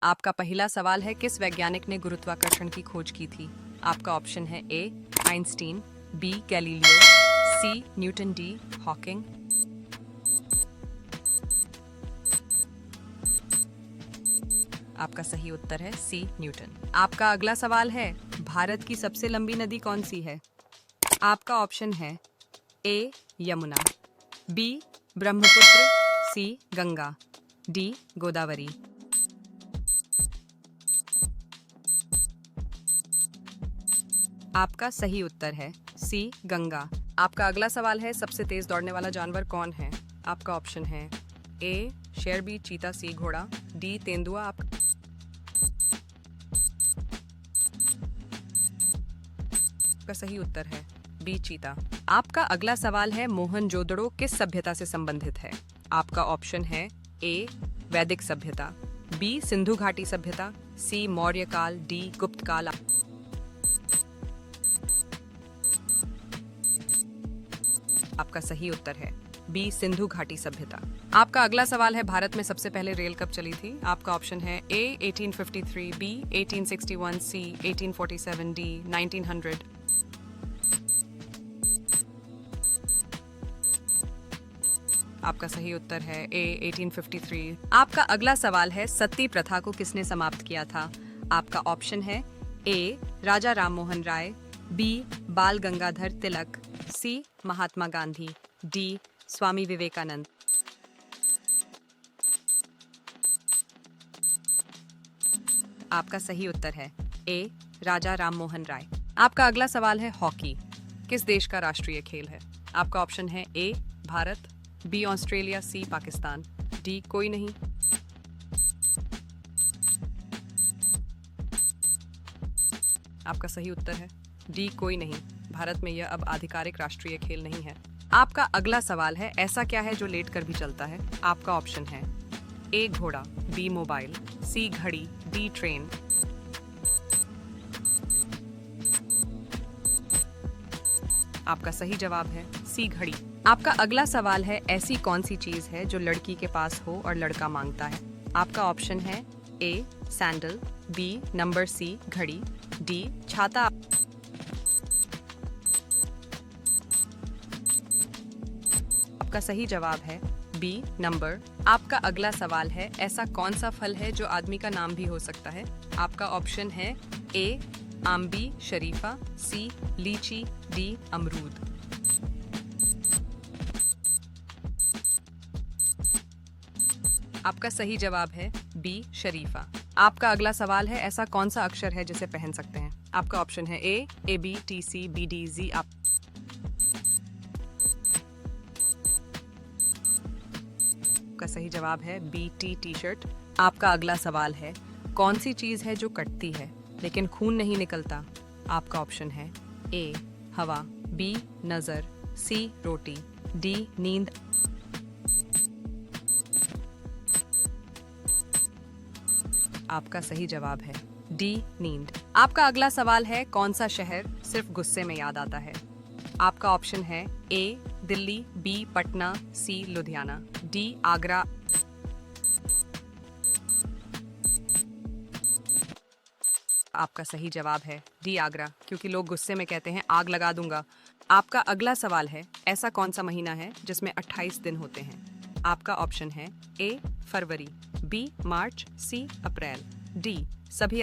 आपका पहला सवाल है, किस वैज्ञानिक ने गुरुत्वाकर्षण की खोज की थी? आपका ऑप्शन है ए आइंस्टीन, बी गैलीलियो, सी न्यूटन, डी हॉकिंग। आपका सही उत्तर है सी न्यूटन। आपका अगला सवाल है, भारत की सबसे लंबी नदी कौन सी है? आपका ऑप्शन है ए यमुना, बी ब्रह्मपुत्र, सी गंगा, डी गोदावरी। आपका सही उत्तर है सी गंगा। आपका अगला सवाल है, सबसे तेज दौड़ने वाला जानवर कौन है? आपका ऑप्शन है ए शेर, बी चीता, सी घोड़ा, डी तेंदुआ। आपका सही उत्तर है बी चीता। आपका अगला सवाल है, मोहनजोदड़ो किस सभ्यता से संबंधित है? आपका ऑप्शन है ए वैदिक सभ्यता, बी सिंधु घाटी सभ्यता, सी मौर्य काल, डी गुप्त काल। आपका सही उत्तर है बी सिंधु घाटी सभ्यता। आपका अगला सवाल है, भारत में सबसे पहले रेल कब चली थी? आपका ऑप्शन है ए 1853, बी 1861, सी 1847, डी 1900। आपका सही उत्तर है ए 1853। आपका अगला सवाल है, सती प्रथा को किसने समाप्त किया था? आपका ऑप्शन है ए राजा राममोहन राय, बी बाल गंगाधर तिलक, सी महात्मा गांधी, डी स्वामी विवेकानंद। आपका सही उत्तर है ए राजा राममोहन राय। आपका अगला सवाल है, हॉकी किस देश का राष्ट्रीय खेल है? आपका ऑप्शन है ए भारत, बी ऑस्ट्रेलिया, सी पाकिस्तान, डी कोई नहीं। आपका सही उत्तर है डी कोई नहीं। भारत में यह अब आधिकारिक राष्ट्रीय खेल नहीं है। आपका अगला सवाल है, ऐसा क्या है जो लेट कर भी चलता है? आपका ऑप्शन है ए घोड़ा, बी मोबाइल, सी घड़ी, डी ट्रेन। आपका सही जवाब है सी घड़ी। आपका अगला सवाल है, ऐसी कौन सी चीज है जो लड़की के पास हो और लड़का मांगता है? आपका ऑप्शन है ए सैंडल, बी नंबर सी घड़ी, डी छाता। आपका सही जवाब है बी नंबर। आपका अगला सवाल है, ऐसा कौन सा फल है जो आदमी का नाम भी हो सकता है? आपका ऑप्शन है ए आम्बी शरीफा, सी लीची, डी अमरूद। आपका सही जवाब है बी शरीफा। आपका अगला सवाल है, ऐसा कौन सा अक्षर है जिसे पहन सकते हैं? आपका ऑप्शन है A B T C B D G. आपका सही जवाब है बी टी टी शर्ट। आपका अगला सवाल है, कौन सी चीज है जो कटती है लेकिन खून नहीं निकलता? आपका ऑप्शन है ए हवा, बी नजर, सी रोटी, डी नींद। आपका सही जवाब है डी नींद। आपका अगला सवाल है, कौन सा शहर सिर्फ गुस्से में याद आता है? आपका ऑप्शन है ए दिल्ली, बी पटना, सी लुधियाना, डी आगरा। आपका सही जवाब है डी आगरा, क्योंकि लोग गुस्से में कहते हैं आग लगा दूंगा। आपका अगला सवाल है, ऐसा कौन सा महीना है जिसमें 28 दिन होते हैं? आपका ऑप्शन है ए फरवरी, बी मार्च, सी अप्रैल, डी सभी।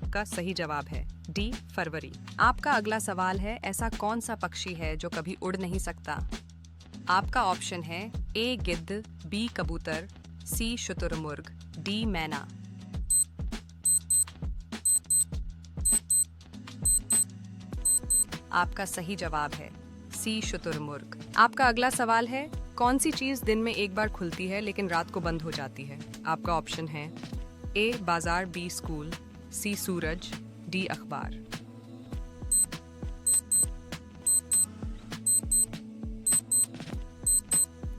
आपका सही जवाब है डी फरवरी। आपका अगला सवाल है, ऐसा कौन सा पक्षी है जो कभी उड़ नहीं सकता? आपका ऑप्शन है ए गिद्ध, बी कबूतर, सी शुतुरमुर्ग, डी मैना। आपका सही जवाब है सी शुतुरमुर्ग। आपका अगला सवाल है, कौन सी चीज दिन में एक बार खुलती है लेकिन रात को बंद हो जाती है? आपका ऑप्शन है ए बाजार, बी स्कूल, सी सूरज, डी अखबार।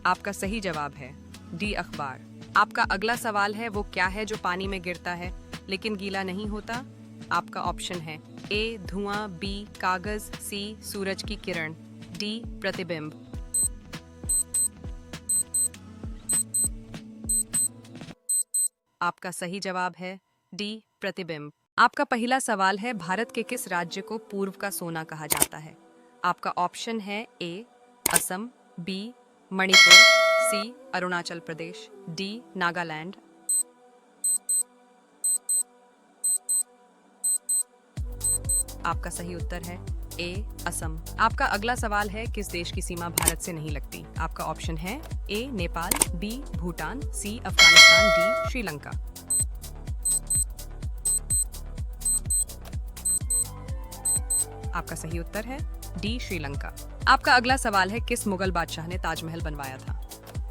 आपका सही जवाब है डी अखबार। आपका अगला सवाल है, वो क्या है जो पानी में गिरता है लेकिन गीला नहीं होता? आपका ऑप्शन है ए धुआं, बी कागज, सी सूरज की किरण, डी प्रतिबिंब। आपका सही जवाब है डी प्रतिबिंब। आपका पहला सवाल है, भारत के किस राज्य को पूर्व का सोना कहा जाता है? आपका ऑप्शन है ए असम, बी मणिपुर, सी अरुणाचल प्रदेश, डी नागालैंड। आपका सही उत्तर है ए असम। आपका अगला सवाल है, किस देश की सीमा भारत से नहीं लगती? आपका ऑप्शन है ए नेपाल, बी भूटान, सी अफगानिस्तान, डी श्रीलंका। आपका सही उत्तर है डी श्रीलंका। आपका अगला सवाल है, किस मुगल बादशाह ने ताजमहल बनवाया था?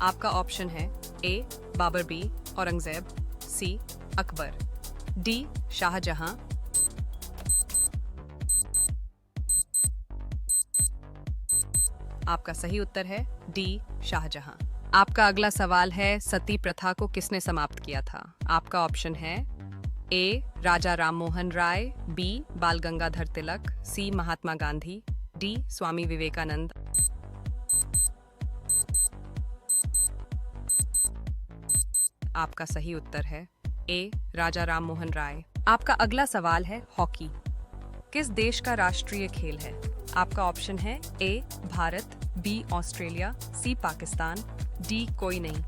आपका ऑप्शन है ए बाबर, बी औरंगजेब, सी अकबर, डी शाहजहां। आपका सही उत्तर है डी शाहजहां। आपका अगला सवाल है, सती प्रथा को किसने समाप्त किया था? आपका ऑप्शन है ए राजा राममोहन राय, बी बाल गंगाधर तिलक, सी महात्मा गांधी, डी स्वामी विवेकानंद। आपका सही उत्तर है ए राजा राममोहन राय। आपका अगला सवाल है, हॉकी किस देश का राष्ट्रीय खेल है? आपका ऑप्शन है ए भारत, बी ऑस्ट्रेलिया, सी पाकिस्तान, डी कोई नहीं।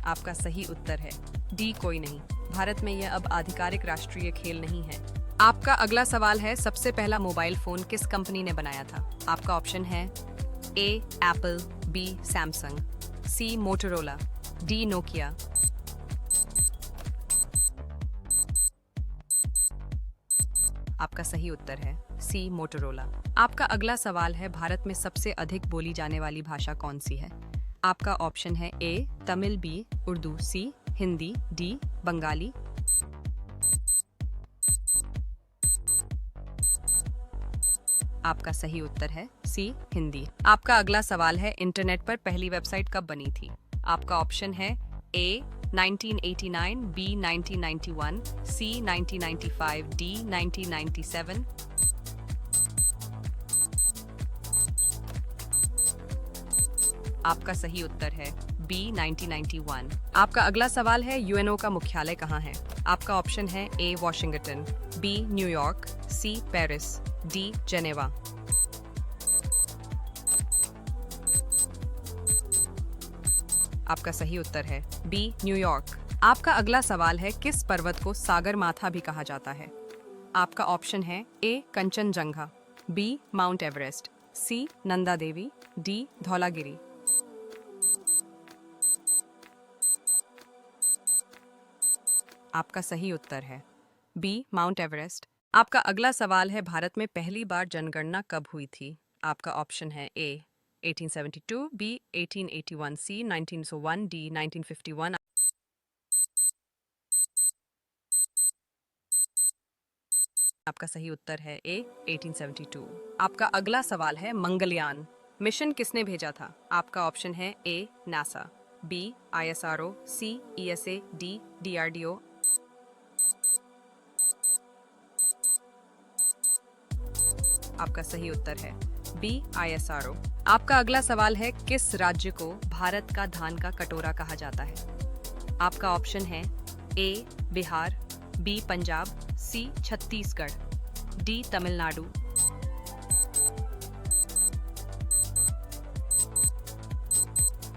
आपका सही उत्तर है डी कोई नहीं। भारत में यह अब आधिकारिक राष्ट्रीय खेल नहीं है। आपका अगला सवाल है, सबसे पहला मोबाइल फोन किस कंपनी ने बनाया था? आपका ऑप्शन है ए एप्पल, बी सैमसंग, सी मोटोरोला, डी नोकिया। आपका सही उत्तर है सी मोटोरोला। आपका अगला सवाल है, भारत में सबसे अधिक बोली जाने वाली भाषा कौन सी है? आपका ऑप्शन है ए तमिल, बी उर्दू, सी हिंदी, डी बंगाली। आपका सही उत्तर है सी हिंदी। आपका अगला सवाल है, इंटरनेट पर पहली वेबसाइट कब बनी थी? आपका ऑप्शन है ए 1989, बी 1991, सी 1995, डी 1997। आपका सही उत्तर है बी 1991। आपका अगला सवाल है, यूएनओ का मुख्यालय कहाँ है? आपका ऑप्शन है A Washington, B New York, C Paris, D Geneva. आपका सही उत्तर है बी न्यूयॉर्क। आपका अगला सवाल है, किस पर्वत को सागर माथा भी कहा जाता है? आपका ऑप्शन है ए कंचनजंगा, बी माउंट एवरेस्ट, सी नंदा देवी, डी धौलागिरी। आपका सही उत्तर है बी माउंट एवरेस्ट। आपका अगला सवाल है, भारत में पहली बार जनगणना कब हुई थी? आपका ऑप्शन है ए 1872, बी 1881, सी 1901, डी 1951। आपका सही उत्तर है ए 1872। आपका अगला सवाल है, मंगलयान मिशन किसने भेजा था? आपका ऑप्शन है A NASA, B ISRO, C ESA, D DRDO। आपका सही उत्तर है बी ISRO। आपका अगला सवाल है, किस राज्य को भारत का धान का कटोरा कहा जाता है? आपका ऑप्शन है ए बिहार, बी पंजाब, सी छत्तीसगढ़, डी तमिलनाडु।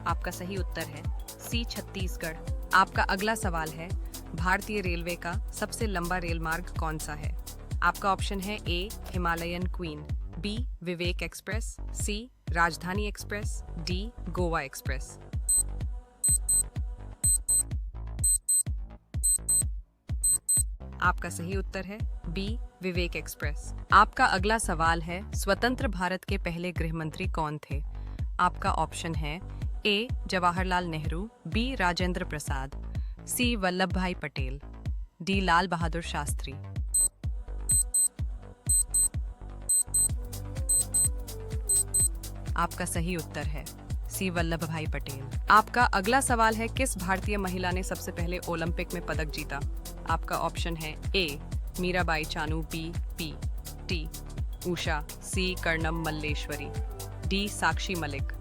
आपका सही उत्तर है सी छत्तीसगढ़। आपका अगला सवाल है, भारतीय रेलवे का सबसे लंबा रेल मार्ग कौन सा है? आपका ऑप्शन है ए हिमालयन क्वीन, बी विवेक एक्सप्रेस, सी राजधानी एक्सप्रेस, डी गोवा एक्सप्रेस। आपका सही उत्तर है बी विवेक एक्सप्रेस। आपका अगला सवाल है, स्वतंत्र भारत के पहले गृह मंत्री कौन थे? आपका ऑप्शन है ए जवाहरलाल नेहरू, बी राजेंद्र प्रसाद, सी वल्लभ भाई पटेल, डी लाल बहादुर शास्त्री। आपका सही उत्तर है सी वल्लभ भाई पटेल। आपका अगला सवाल है, किस भारतीय महिला ने सबसे पहले ओलंपिक में पदक जीता? आपका ऑप्शन है ए मीराबाई चानू, बी पी.टी. उषा, सी कर्णम मल्लेश्वरी, डी साक्षी मलिक।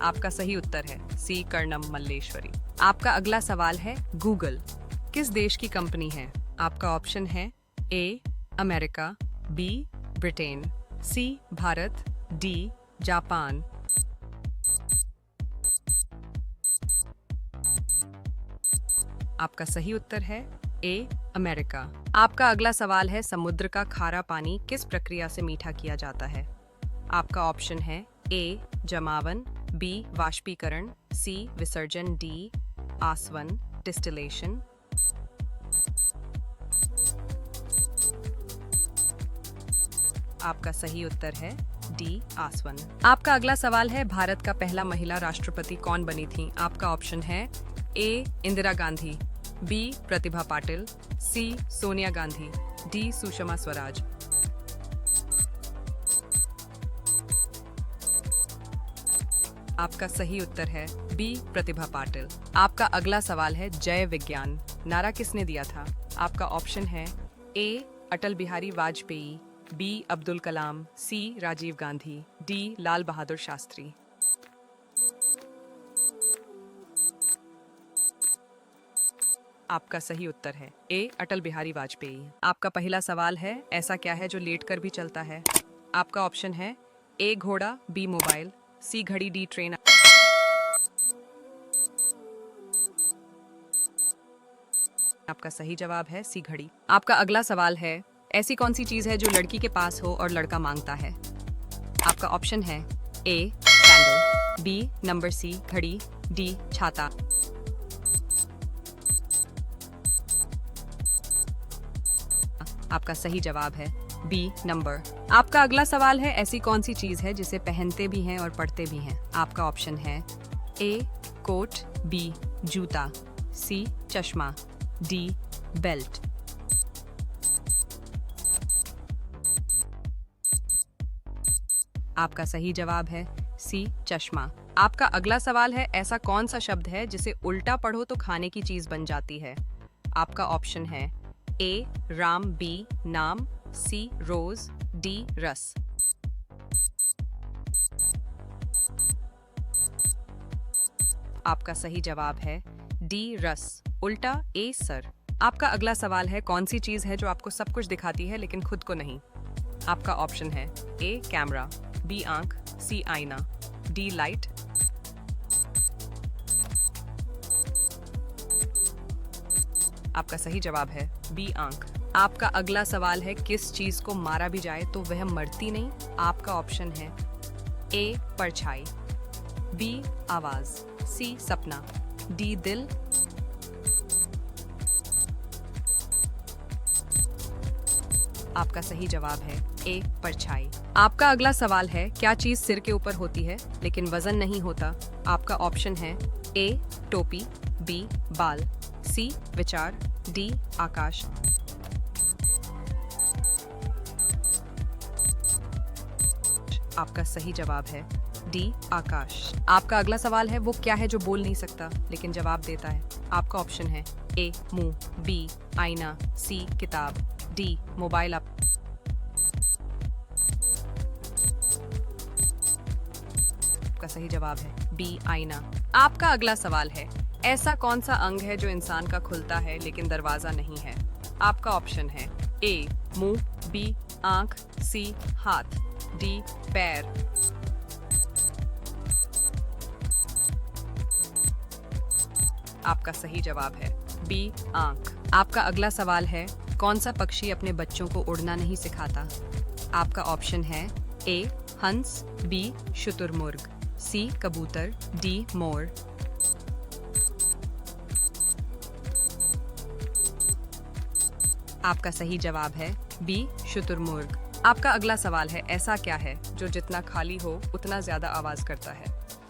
आपका सही उत्तर है सी कर्णम मल्लेश्वरी। आपका अगला सवाल है गूगल किस देश की कंपनी है? आपका ऑप्शन है A America, B Britain, C Bharat, D Japan. आपका सही उत्तर है ए अमेरिका। आपका अगला सवाल है समुद्र का खारा पानी किस प्रक्रिया से मीठा किया जाता है? आपका ऑप्शन है ए जमावन, बी वाष्पीकरण, सी विसर्जन, डी आसवन डिस्टिलेशन। आपका सही उत्तर है डी आसवन। आपका अगला सवाल है भारत का पहला महिला राष्ट्रपति कौन बनी थी? आपका ऑप्शन है ए इंदिरा गांधी, बी प्रतिभा पाटिल, सी सोनिया गांधी, डी सुषमा स्वराज। आपका सही उत्तर है बी प्रतिभा पाटिल। आपका अगला सवाल है जय विज्ञान नारा किसने दिया था? आपका ऑप्शन है ए अटल बिहारी वाजपेयी, बी अब्दुल कलाम, सी राजीव गांधी, डी लाल बहादुर शास्त्री। आपका सही उत्तर है ए अटल बिहारी वाजपेयी। आपका पहला सवाल है ऐसा क्या है जो लेटकर भी चलता है? आपका ऑप्शन है ए घोड़ा, बी मोबाइल, सी घड़ी, डी ट्रेन। आपका सही जवाब है सी घड़ी। आपका अगला सवाल है ऐसी कौन सी चीज है जो लड़की के पास हो और लड़का मांगता है? आपका ऑप्शन है ए सैंडल, बी नंबर सी घड़ी, डी छाता। आपका सही जवाब है बी नंबर। आपका अगला सवाल है ऐसी कौन सी चीज है जिसे पहनते भी हैं और पढ़ते भी हैं? आपका ऑप्शन है ए कोट, बी जूता, सी चश्मा, डी बेल्ट। आपका सही जवाब है सी चश्मा। आपका अगला सवाल है ऐसा कौन सा शब्द है जिसे उल्टा पढ़ो तो खाने की चीज बन जाती है? आपका ऑप्शन है ए राम, बी नाम, सी रोज, डी रस। आपका सही जवाब है डी रस, उल्टा ए सर। आपका अगला सवाल है कौन सी चीज है जो आपको सब कुछ दिखाती है लेकिन खुद को नहीं? आपका ऑप्शन है ए कैमरा, बी आंख, सी आईना, डी लाइट। आपका सही जवाब है बी आंख। आपका अगला सवाल है किस चीज को मारा भी जाए तो वह मरती नहीं? आपका ऑप्शन है ए परछाई, बी आवाज, सी सपना, डी दिल। आपका सही जवाब है ए परछाई। आपका अगला सवाल है क्या चीज सिर के ऊपर होती है लेकिन वजन नहीं होता? आपका ऑप्शन है ए टोपी, बी बाल, सी विचार, डी आकाश। आपका सही जवाब है डी आकाश। आपका अगला सवाल है वो क्या है जो बोल नहीं सकता लेकिन जवाब देता है? आपका ऑप्शन है ए मुंह, बी आईना, सी किताब, डी मोबाइल। आपका सही जवाब है बी आईना। आपका अगला सवाल है ऐसा कौन सा अंग है जो इंसान का खुलता है लेकिन दरवाजा नहीं है? आपका ऑप्शन है ए मुंह, बी आंख, सी हाथ, डी पैर। आपका सही जवाब है बी आंख। आपका अगला सवाल है कौन सा पक्षी अपने बच्चों को उड़ना नहीं सिखाता? आपका ऑप्शन है ए हंस, बी शुतुरमुर्ग, सी कबूतर, डी मोर। आपका सही जवाब है बी शुतुरमुर्ग। आपका अगला सवाल है ऐसा क्या है जो जितना खाली हो उतना ज्यादा आवाज करता है?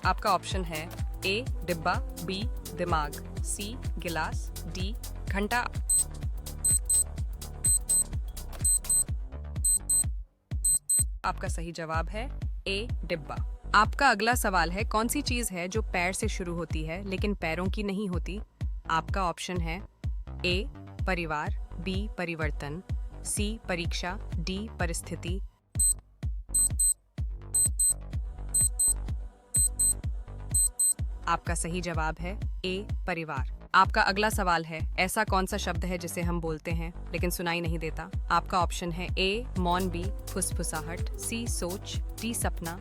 आपका ऑप्शन है ए डिब्बा, बी दिमाग, सी गिलास, डी घंटा। आपका सही जवाब है ए डिब्बा। आपका अगला सवाल है कौन सी चीज है जो पैर से शुरू होती है लेकिन पैरों की नहीं होती? आपका ऑप्शन है ए परिवार, बी परिवर्तन, सी परीक्षा, डी परिस्थिति। आपका सही जवाब है ए परिवार। आपका अगला सवाल है, ऐसा कौन सा शब्द है जिसे हम बोलते हैं लेकिन सुनाई नहीं देता? आपका ऑप्शन है ए मौन, बी फुसफुसाहट, सी सोच, डी सपना।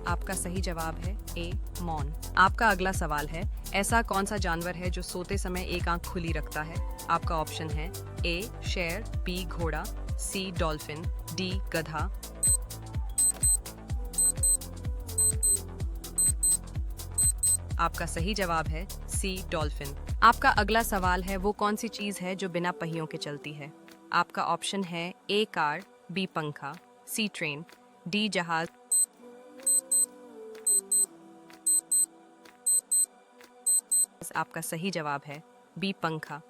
आपका सही जवाब है ए मौन। आपका अगला सवाल है, ऐसा कौन सा जानवर है जो सोते समय एक आंख खुली रखता है? आपका ऑप्शन है ए शेर, बी घोड़ा, सी डॉल्फिन, डी गधा। आपका सही जवाब है सी डॉल्फिन। आपका अगला सवाल है, वो कौन सी चीज है जो बिना पहियों के चलती है? आपका ऑप्शन है ए कार, बी पंखा, सी ट्रेन, डी जहाज। आपका सही जवाब है बी पंखा।